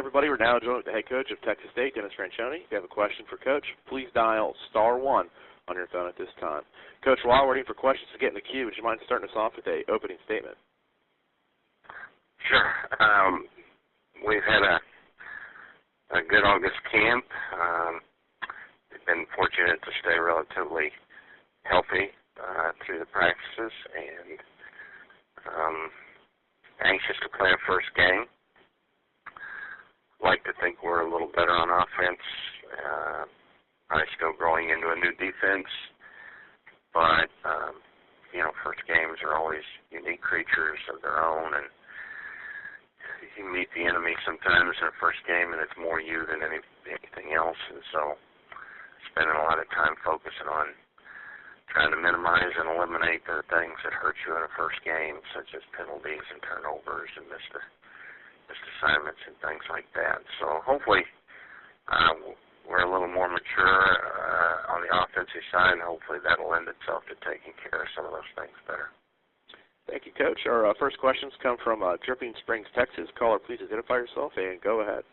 everybody. We're now joined with the head coach of Texas State, Dennis Franchione. If you have a question for Coach, please dial *1 on your phone at this time. Coach, while waiting for questions to get in the queue, would you mind starting us off with an opening statement? Sure. We've had a good August camp. We've been fortunate to stay relatively healthy through the practices, and anxious to play our first game. Like to think we're a little better on offense. Probably still growing into a new defense, but first games are always unique creatures of their own, and you meet the enemy sometimes in a first game, and it's more you than anything else. And so, spending a lot of time focusing on trying to minimize and eliminate the things that hurt you in a first game, such as penalties and turnovers and missed assignments and things like that. So hopefully we're a little more mature on the offensive side, and hopefully that will lend itself to taking care of some of those things better. Thank you, Coach. Our first questions come from Dripping Springs, Texas. Caller, please identify yourself and go ahead.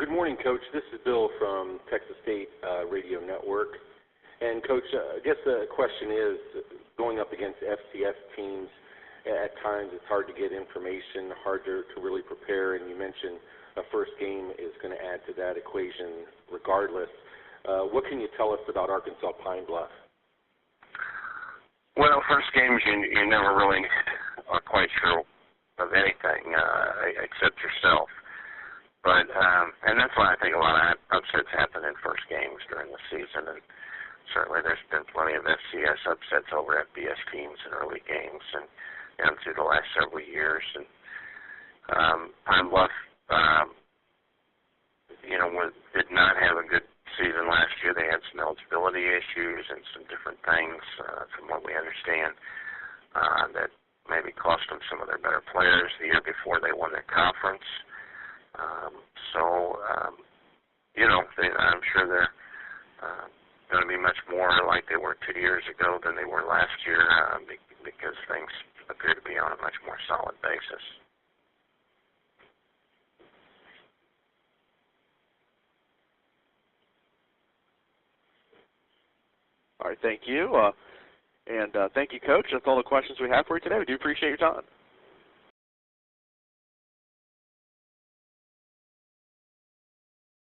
Good morning, Coach. This is Bill from Texas State Radio Network. And, Coach, I guess the question is, going up against FCS teams, at times it's hard to get information, harder to really prepare, and you mentioned a first game is going to add to that equation regardless. What can you tell us about Arkansas Pine Bluff? Well, first games you never really are quite sure of anything except yourself. But and that's why I think a lot of upsets happen in first games during the season, and certainly there's been plenty of FCS upsets over FBS teams in early games and through the last several years. And Pine Bluff, did not have a good season last year. They had some eligibility issues and some different things, from what we understand, that maybe cost them some of their better players the year before they won their conference. I'm sure they're going to be much more like they were 2 years ago than they were last year, because things appear to be on a much more solid basis. All right, thank you. And thank you, Coach. That's all the questions we have for you today. We do appreciate your time.